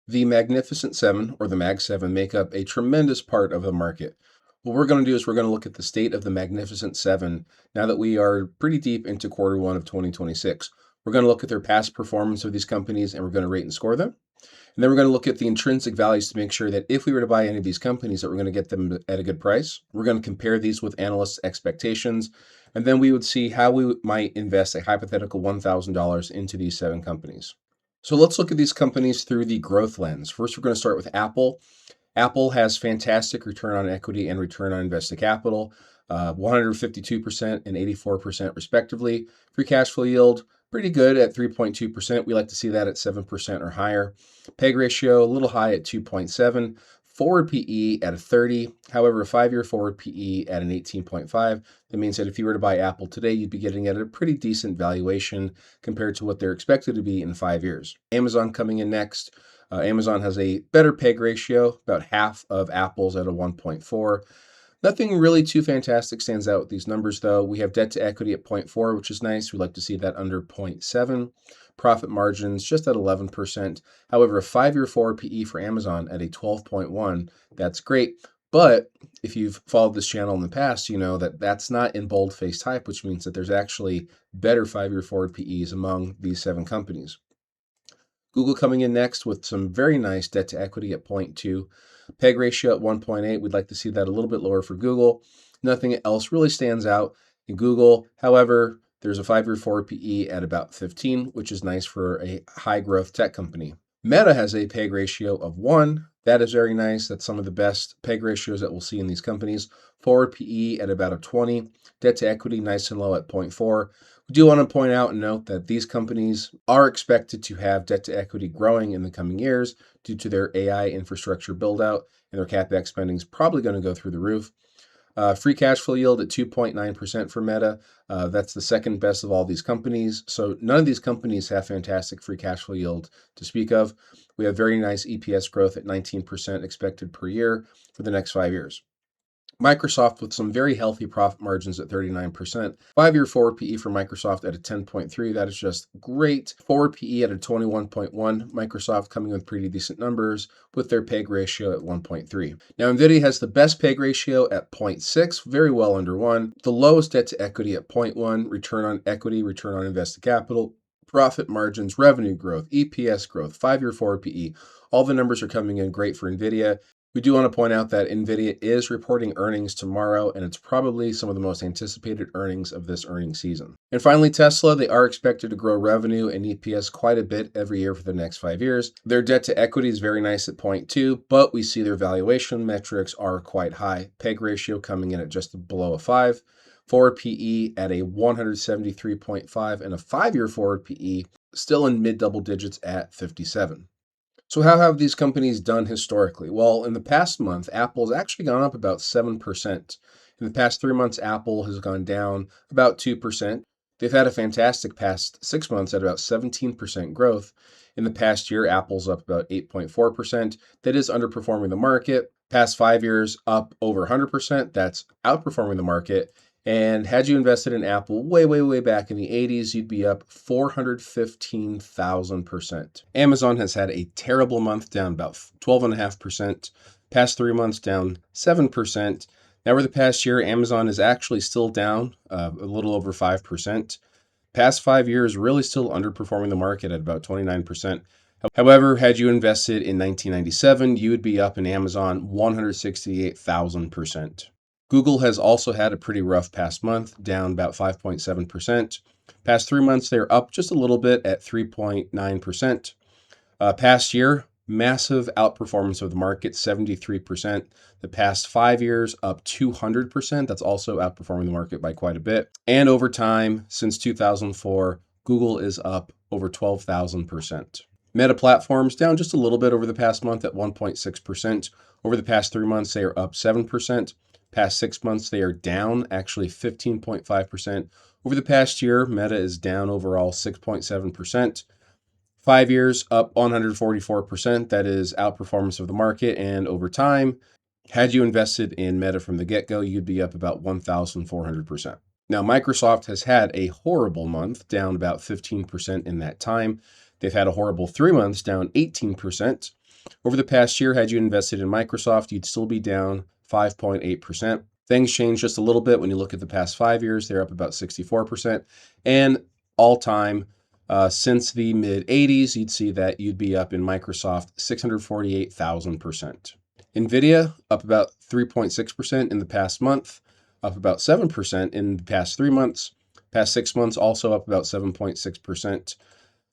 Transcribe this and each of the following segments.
The Magnificent Seven, or the Mag 7, make up a tremendous part of the market. What we're going to do is we're going to look at the state of the Magnificent Seven now that we are pretty deep into quarter one of 2026. We're going to look at their past performance of these companies and we're going to rate and score them. And then we're going to look at the intrinsic values to make sure that if we were to buy any of these companies, that we're going to get them at a good price. We're going to compare these with analysts' expectations. And then we would see how we might invest a hypothetical $1,000 into these 7 companies. So let's look at these companies through the growth lens. First, we're going to start with Apple. Apple has fantastic return on equity and return on invested capital, 152% and 84% respectively. Free cash flow yield, pretty good at 3.2%. We like to see that at 7% or higher. PEG ratio, a little high at 2.7. Forward PE at a 30. However, a 5-year forward PE at an 18.5. That means that if you were to buy Apple today, you'd be getting it at a pretty decent valuation compared to what they're expected to be in 5 years. Amazon coming in next. Amazon has a better PEG ratio, about half of Apple's at a 1.4. Nothing really too fantastic stands out with these numbers, though. We have debt to equity at 0.4, which is nice. We like to see that under 0.7. Profit margins just at 11%. However, a 5-year forward PE for Amazon at a 12.1, that's great. But if you've followed this channel in the past, you know that that's not in bold-face type, which means that there's actually better 5-year forward PEs among these 7 companies. Google coming in next with some very nice debt to equity at 0.2. PEG ratio at 1.8. We'd like to see that a little bit lower for Google. Nothing else really stands out in Google. However, there's a 5-year forward PE at about 15, which is nice for a high growth tech company. Meta has a PEG ratio of 1. That is very nice. That's some of the best PEG ratios that we'll see in these companies. Forward PE at about a 20. Debt to equity nice and low at 0.4. We do want to point out and note that these companies are expected to have debt to equity growing in the coming years due to their AI infrastructure build out, and their CapEx spending is probably going to go through the roof. Free cash flow yield at 2.9% for Meta. That's the second best of all these companies. So none of these companies have fantastic free cash flow yield to speak of. We have very nice EPS growth at 19% expected per year for the next 5 years. Microsoft with some very healthy profit margins at 39%. 5-year forward PE for Microsoft at a 10.3. That is just great. Forward PE at a 21.1. Microsoft coming with pretty decent numbers with their PEG ratio at 1.3. Now, NVDA has the best PEG ratio at 0.6, very well under 1. The lowest debt to equity at 0.1. Return on equity, return on invested capital, profit margins, revenue growth, EPS growth, 5-year forward PE. All the numbers are coming in great for NVIDIA. We do want to point out that NVIDIA is reporting earnings tomorrow, and it's probably some of the most anticipated earnings of this earnings season. And finally, Tesla, they are expected to grow revenue and EPS quite a bit every year for the next 5 years. Their debt to equity is very nice at 0.2, but we see their valuation metrics are quite high. PEG ratio coming in at just below a 5. Forward PE at a 173.5, and a 5-year forward PE still in mid double digits at 57. So how have these companies done historically? Well, in the past month, Apple's actually gone up about 7%. In the past 3 months, Apple has gone down about 2%. They've had a fantastic past 6 months at about 17% growth. In the past year, Apple's up about 8.4%. That is underperforming the market. Past 5 years, up over 100%. That's outperforming the market. And had you invested in Apple way back in the 80s, you'd be up 415,000%. Amazon has had a terrible month, down about 12.5%. Past 3 months, down 7%. Now, over the past year, Amazon is actually still down a little over 5%. Past 5 years, really still underperforming the market at about 29%. However, had you invested in 1997, you would be up in Amazon 168,000%. Google has also had a pretty rough past month, down about 5.7%. Past 3 months, they're up just a little bit at 3.9%. Past year, massive outperformance of the market, 73%. The past 5 years, up 200%. That's also outperforming the market by quite a bit. And over time, since 2004, Google is up over 12,000%. Meta Platforms down just a little bit over the past month at 1.6%. Over the past 3 months, they are up 7%. Past 6 months, they are down actually 15.5%. Over the past year, Meta is down overall 6.7%. 5 years, up 144%. That is outperformance of the market. And over time, had you invested in Meta from the get-go, you'd be up about 1,400%. Now, Microsoft has had a horrible month, down about 15% in that time. They've had a horrible 3 months, down 18%. Over the past year, had you invested in Microsoft, you'd still be down 5.8%. Things changed just a little bit when you look at the past 5 years. They're up about 64%. And all time, since the mid 80s, you'd see that you'd be up in Microsoft 648,000%. NVDA up about 3.6% in the past month, up about 7% in the past 3 months. Past 6 months, also up about 7.6%.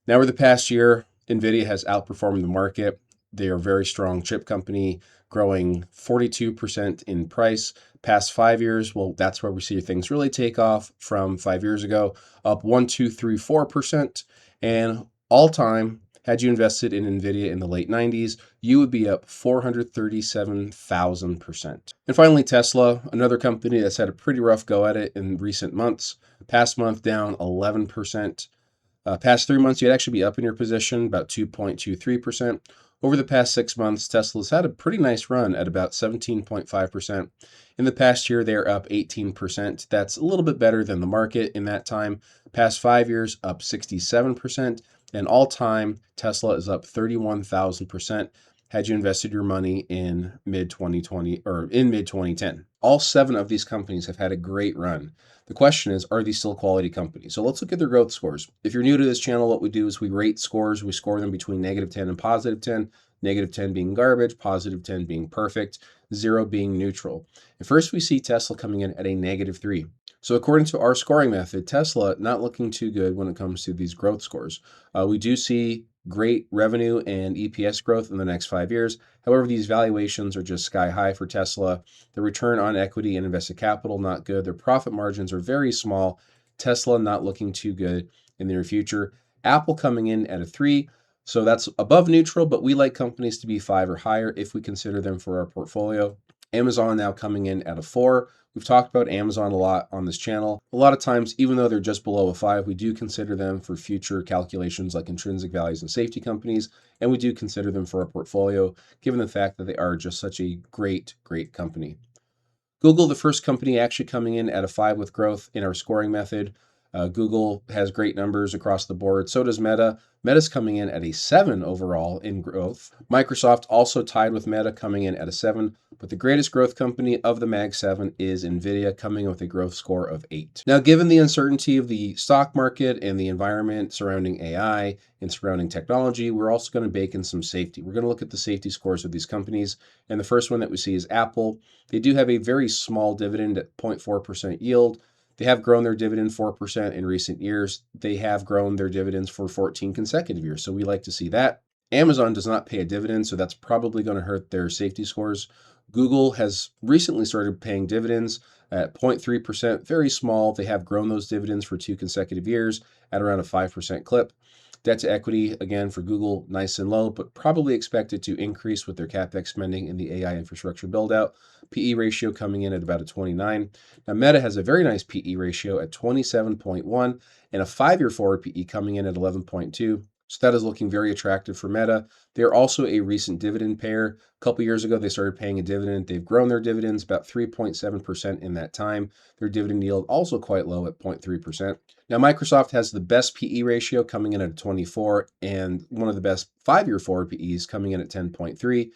Now, over the past year, NVIDIA has outperformed the market. They are a very strong chip company, growing 42% in price. Past 5 years, well, that's where we see things really take off from 5 years ago, up 1, 2, 3, 4%. And all time, had you invested in NVIDIA in the late 90s, you would be up 437,000%. And finally, Tesla, another company that's had a pretty rough go at it in recent months. Past month, down 11%. Past 3 months, you'd actually be up in your position, about 2.23%. Over the past 6 months, Tesla's had a pretty nice run at about 17.5%. In the past year, they're up 18%. That's a little bit better than the market in that time. Past 5 years, up 67%. And all time, Tesla is up 31,000% had you invested your money in mid 2020 or in mid 2010. All 7 of these companies have had a great run. The question is, are these still quality companies? So let's look at their growth scores. If you're new to this channel, what we do is we rate scores. We score them between -10 and +10, -10 being garbage, +10 being perfect, 0 being neutral. And first, we see Tesla coming in at a -3. So according to our scoring method, Tesla not looking too good when it comes to these growth scores. We do see great revenue and EPS growth in the next 5 years. However, these valuations are just sky high for Tesla. The return on equity and invested capital, not good. Their profit margins are very small. Tesla not looking too good in the near future. Apple coming in at a 3. So that's above neutral, but we like companies to be 5 or higher if we consider them for our portfolio. Amazon now coming in at a 4. We've talked about Amazon a lot on this channel. A lot of times, even though they're just below a 5, we do consider them for future calculations like intrinsic values and safety companies, and we do consider them for our portfolio, given the fact that they are just such a great, great company. Google, the first company actually coming in at a 5 with growth in our scoring method. Google has great numbers across the board. So does Meta. Meta's coming in at a 7 overall in growth. Microsoft also tied with Meta, coming in at a 7. But the greatest growth company of the Mag 7 is NVIDIA, coming in with a growth score of 8. Now, given the uncertainty of the stock market and the environment surrounding AI and surrounding technology, we're also going to bake in some safety. We're going to look at the safety scores of these companies. And the first one that we see is Apple. They do have a very small dividend at 0.4% yield. They have grown their dividend 4% in recent years. They have grown their dividends for 14 consecutive years. So we like to see that. Amazon does not pay a dividend, so that's probably going to hurt their safety scores. Google has recently started paying dividends at 0.3%, very small. They have grown those dividends for 2 consecutive years at around a 5% clip. Debt to equity, again, for Google, nice and low, but probably expected to increase with their CapEx spending in the AI infrastructure build-out. PE ratio coming in at about a 29. Now, Meta has a very nice PE ratio at 27.1 and a 5-year forward PE coming in at 11.2. So that is looking very attractive for Meta. They're also a recent dividend payer. A couple years ago, they started paying a dividend. They've grown their dividends about 3.7% in that time. Their dividend yield also quite low at 0.3%. Now, Microsoft has the best PE ratio coming in at 24 and one of the best 5-year forward PEs coming in at 10.3.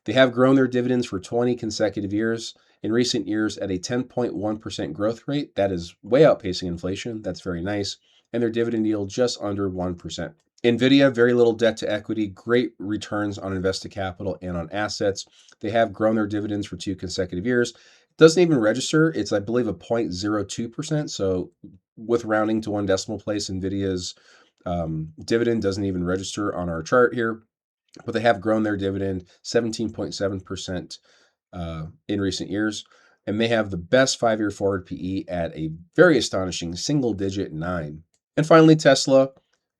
They have grown their dividends for 20 consecutive years. In recent years at a 10.1% growth rate. That is way outpacing inflation. That's very nice. And their dividend yield just under 1%. NVIDIA, very little debt to equity, great returns on invested capital and on assets. They have grown their dividends for 2 consecutive years. It doesn't even register. It's, I believe, a 0.02%. So with rounding to 1 decimal place, NVIDIA's dividend doesn't even register on our chart here. But they have grown their dividend 17.7% in recent years. And they have the best 5-year forward PE at a very astonishing single-digit 9. And finally, Tesla.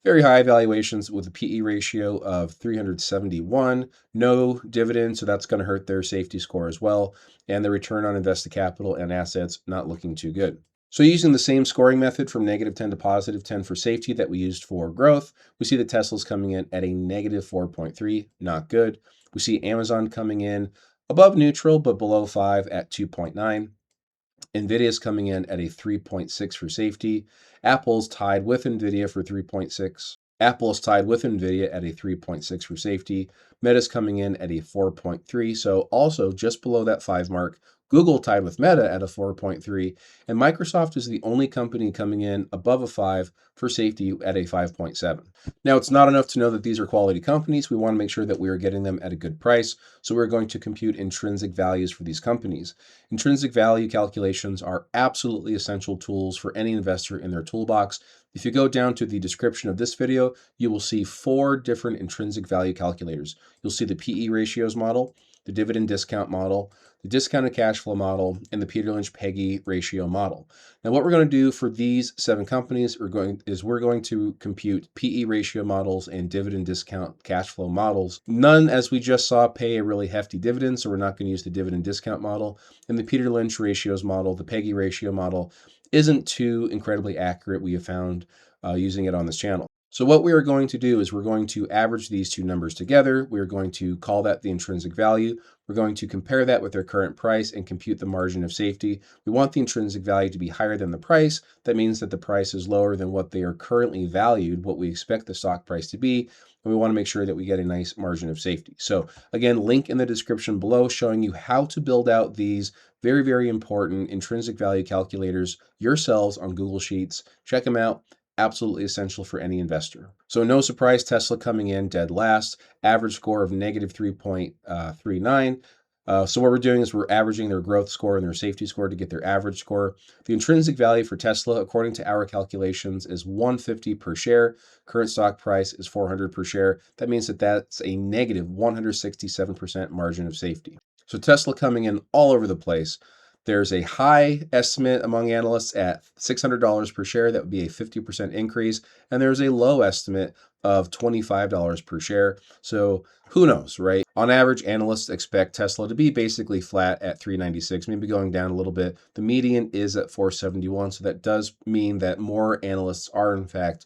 Very high valuations with a PE ratio of 371, no dividend, so that's going to hurt their safety score as well, and the return on invested capital and assets not looking too good. So using the same scoring method from -10 to +10 for safety that we used for growth, we see that Tesla's coming in at a -4.3, not good. We see Amazon coming in above neutral but below 5 at 2.9. NVIDIA is coming in at a 3.6 for safety. Apple's tied with NVIDIA for 3.6. Apple is tied with NVIDIA at a 3.6 for safety. Meta's coming in at a 4.3, so also just below that 5 mark. Google tied with Meta at a 4.3, and Microsoft is the only company coming in above a 5 for safety at a 5.7. Now, it's not enough to know that these are quality companies. We want to make sure that we are getting them at a good price, so we're going to compute intrinsic values for these companies. Intrinsic value calculations are absolutely essential tools for any investor in their toolbox. If you go down to the description of this video, you will see 4 different intrinsic value calculators. You'll see the PE ratios model, the dividend discount model, the discounted cash flow model, and the Peter Lynch-Peggy ratio model. Now, what we're going to do for these 7 companies we're going to compute PE ratio models and dividend discount cash flow models. None, as we just saw, pay a really hefty dividend, so we're not going to use the dividend discount model. And the Peter Lynch ratios model, the Peggy ratio model, isn't too incredibly accurate, we have found using it on this channel. So what we are going to do is we're going to average these 2 numbers together. We're going to call that the intrinsic value. We're going to compare that with their current price and compute the margin of safety. We want the intrinsic value to be higher than the price. That means that the price is lower than what they are currently valued, what we expect the stock price to be. And we want to make sure that we get a nice margin of safety. So again, link in the description below showing you how to build out these very, very important intrinsic value calculators yourselves on Google Sheets. Check them out. Absolutely essential for any investor. So no surprise, Tesla coming in dead last, average score of negative 3.39. So what we're doing is we're averaging their growth score and their safety score to get their average score. The intrinsic value for Tesla, according to our calculations, is 150 per share. Current stock price is 400 per share. That means that that's a negative 167% margin of safety. So Tesla coming in all over the place. There's a high estimate among analysts at $600 per share. That would be a 50% increase. And there's a low estimate of $25 per share. So who knows, right? On average, analysts expect Tesla to be basically flat at 396, maybe going down a little bit. The median is at 471. So that does mean that more analysts are in fact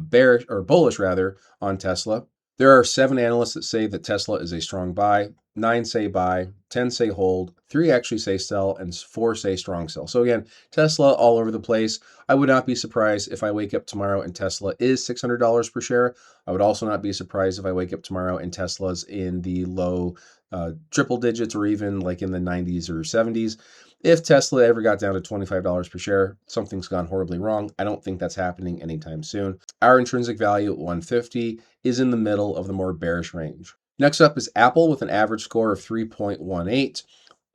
bearish or bullish rather on Tesla. There are 7 analysts that say that Tesla is a strong buy, 9 say buy, 10 say hold, 3 actually say sell, and 4 say strong sell. So again, Tesla all over the place. I would not be surprised if I wake up tomorrow and Tesla is $600 per share. I would also not be surprised if I wake up tomorrow and Tesla's in the low triple digits or even like in the 90s or 70s. If Tesla ever got down to $25 per share, something's gone horribly wrong. I don't think that's happening anytime soon. Our intrinsic value at 150 is in the middle of the more bearish range. Next up is Apple with an average score of 3.18.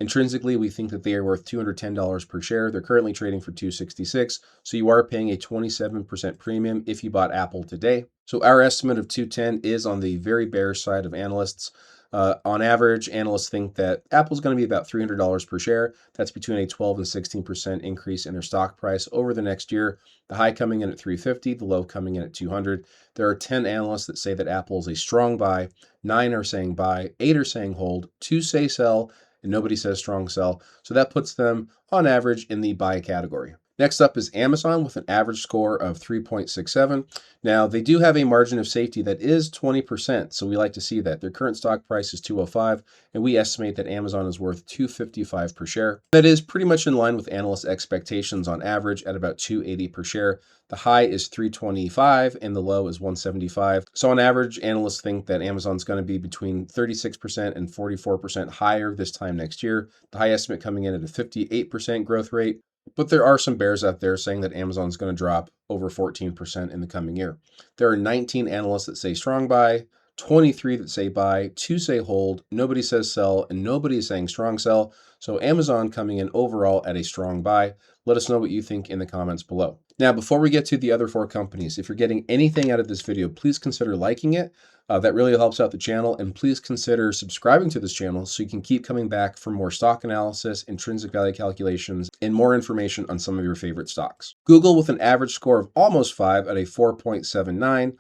Intrinsically, we think that they are worth $210 per share. They're currently trading for $266, so you are paying a 27% premium if you bought Apple today. So our estimate of 210 is on the very bearish side of analysts. On average, analysts think that Apple's going to be about $300 per share. That's between a 12 and 16% increase in their stock price over the next year. The high coming in at 350, the low coming in at 200. There are 10 analysts that say that Apple is a strong buy. 9 are saying buy, 8 are saying hold, 2 say sell, and nobody says strong sell. So that puts them on average in the buy category. Next up is Amazon with an average score of 3.67. Now, they do have a margin of safety that is 20%, so we like to see that. Their current stock price is $205, and we estimate that Amazon is worth $255 per share. That is pretty much in line with analyst expectations on average at about $280 per share. The high is $325 and the low is $175. So on average, analysts think that Amazon's going to be between 36% and 44% higher this time next year. The high estimate coming in at a 58% growth rate. But there are some bears out there saying that Amazon's going to drop over 14% in the coming year. There are 19 analysts that say strong buy, 23 that say buy, 2 say hold, nobody says sell, and nobody is saying strong sell. So Amazon coming in overall at a strong buy. Let us know what you think in the comments below. Now, before we get to the other 4 companies, if you're getting anything out of this video, please consider liking it. That really helps out the channel. And please consider subscribing to this channel so you can keep coming back for more stock analysis, intrinsic value calculations, and more information on some of your favorite stocks. Google with an average score of almost 5 at a 4.79.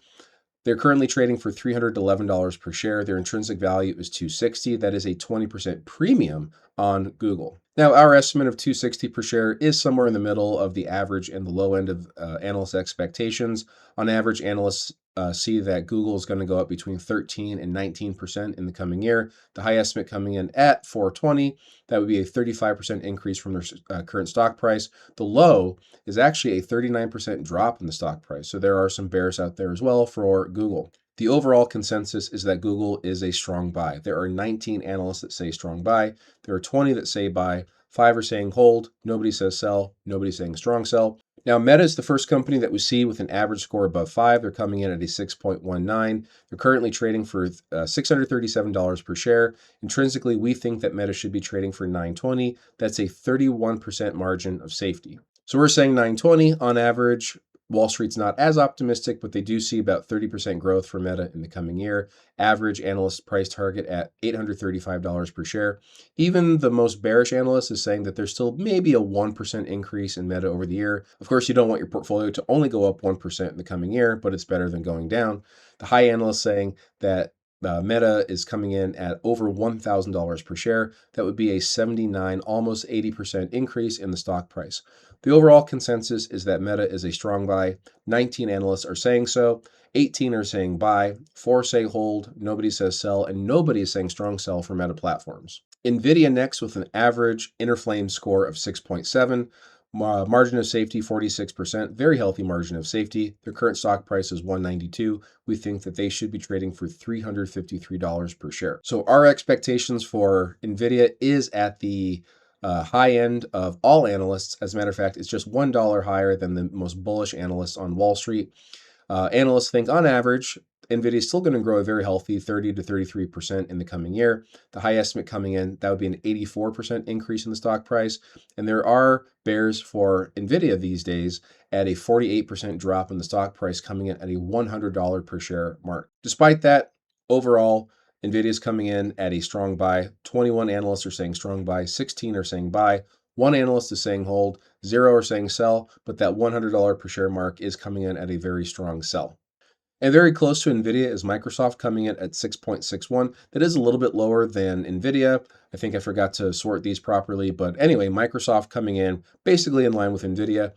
They're currently trading for $311 per share. Their intrinsic value is $260. That is a 20% premium on Google. Now, our estimate of 260 per share is somewhere in the middle of the average and the low end of analyst expectations. On average, analysts see that Google is going to go up between 13 and 19% in the coming year. The high estimate coming in at 420, that would be a 35% increase from their current stock price. The low is actually a 39% drop in the stock price. So there are some bears out there as well for Google. The overall consensus is that Google is a strong buy. There are 19 analysts that say strong buy. There are 20 that say buy. 5 are saying hold. Nobody says sell. Nobody's saying strong sell. Now, Meta is the first company that we see with an average score above 5. They're coming in at a 6.19. They're currently trading for $637 per share. Intrinsically, we think that Meta should be trading for $920. That's a 31% margin of safety. So we're saying $920 on average. Wall Street's not as optimistic, but they do see about 30% growth for Meta in the coming year. Average analyst price target at $835 per share. Even the most bearish analyst is saying that there's still maybe a 1% increase in Meta over the year. Of course, you don't want your portfolio to only go up 1% in the coming year, but it's better than going down. The high analyst saying that Meta is coming in at over $1,000 per share. That would be a 79, almost 80% increase in the stock price. The overall consensus is that Meta is a strong buy. 19 analysts are saying so. 18 are saying buy. 4 say hold. Nobody says sell. And nobody is saying strong sell for Meta platforms. NVIDIA next with an average inner flame score of 6.7. Margin of safety, 46%. Very healthy margin of safety. Their current stock price is $192. We think that they should be trading for $353 per share. So our expectations for NVIDIA is at the high end of all analysts. As a matter of fact, it's just $1 higher than the most bullish analysts on Wall Street. Analysts think on average, NVIDIA is still going to grow a very healthy 30 to 33% in the coming year. The high estimate coming in, that would be an 84% increase in the stock price. And there are bears for NVIDIA these days at a 48% drop in the stock price, coming in at a $100 per share mark. Despite that, overall, NVIDIA is coming in at a strong buy. 21 analysts are saying strong buy, 16 are saying buy. 1 analyst is saying hold, 0 are saying sell, but that $100 per share mark is coming in at a very strong sell. And very close to NVIDIA is Microsoft, coming in at 6.61. That is a little bit lower than NVIDIA. I think I forgot to sort these properly, but anyway, Microsoft coming in basically in line with NVIDIA.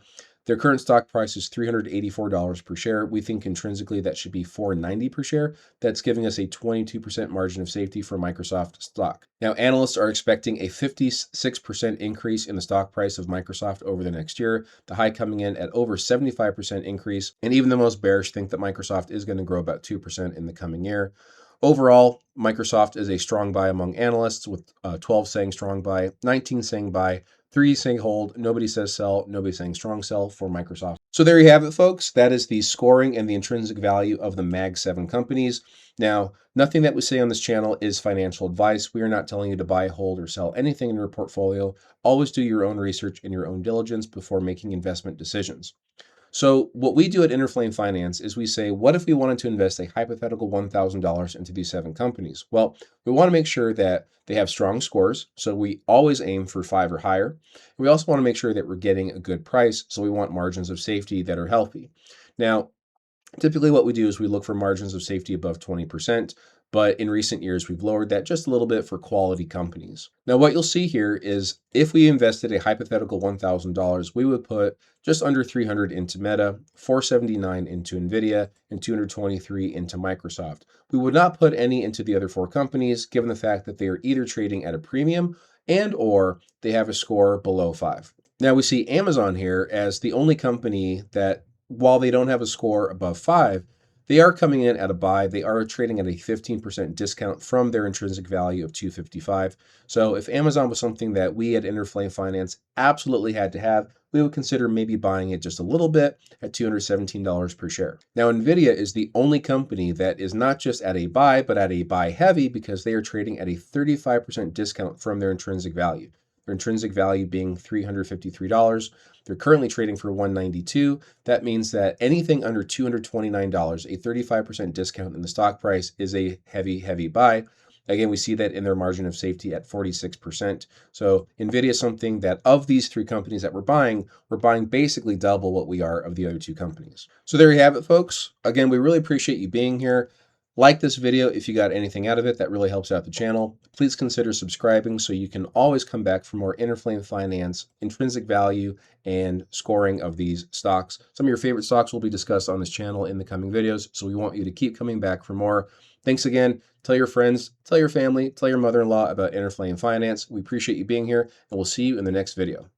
Their current stock price is $384 per share. We think intrinsically that should be $490 per share. That's giving us a 22% margin of safety for Microsoft stock. Now, analysts are expecting a 56% increase in the stock price of Microsoft over the next year, the high coming in at over 75% increase. And even the most bearish think that Microsoft is going to grow about 2% in the coming year. Overall, Microsoft is a strong buy among analysts, with 12 saying strong buy, 19 saying buy, 3 saying hold, nobody says sell, nobody saying strong sell for Microsoft. So there you have it, folks. That is the scoring and the intrinsic value of the Mag 7 companies. Now, nothing that we say on this channel is financial advice. We are not telling you to buy, hold, or sell anything in your portfolio. Always do your own research and your own diligence before making investment decisions. So what we do at Interflame Finance is we say, what if we wanted to invest a hypothetical $1,000 into these 7 companies? Well, we want to make sure that they have strong scores, so we always aim for 5 or higher. We also want to make sure that we're getting a good price, so we want margins of safety that are healthy. Now, typically what we do is we look for margins of safety above 20%, but in recent years, we've lowered that just a little bit for quality companies. Now, what you'll see here is if we invested a hypothetical $1,000, we would put just under $300 into Meta, $479 into NVIDIA, and $223 into Microsoft. We would not put any into the other 4 companies, given the fact that they are either trading at a premium and or they have a score below 5. Now, we see Amazon here as the only company that, while they don't have a score above 5, they are coming in at a buy. They are trading at a 15% discount from their intrinsic value of $255. So if Amazon was something that we at Interflame Finance absolutely had to have, we would consider maybe buying it just a little bit at $217 per share. Now, NVIDIA is the only company that is not just at a buy, but at a buy heavy, because they are trading at a 35% discount from their intrinsic value. Their intrinsic value being $353. They're currently trading for $192. That means that anything under $229, a 35% discount in the stock price, is a heavy, heavy buy. Again, we see that in their margin of safety at 46%. So NVIDIA is something that of these 3 companies that we're buying basically double what we are of the other 2 companies. So there you have it, folks. Again, we really appreciate you being here. Like this video if you got anything out of it. That really helps out the channel. Please consider subscribing so you can always come back for more interflame finance, intrinsic value, and scoring of these stocks. Some of your favorite stocks will be discussed on this channel in the coming videos, so we want you to keep coming back for more. Thanks again. Tell your friends, tell your family, tell your mother-in-law about interflame finance. We appreciate you being here, and we'll see you in the next video.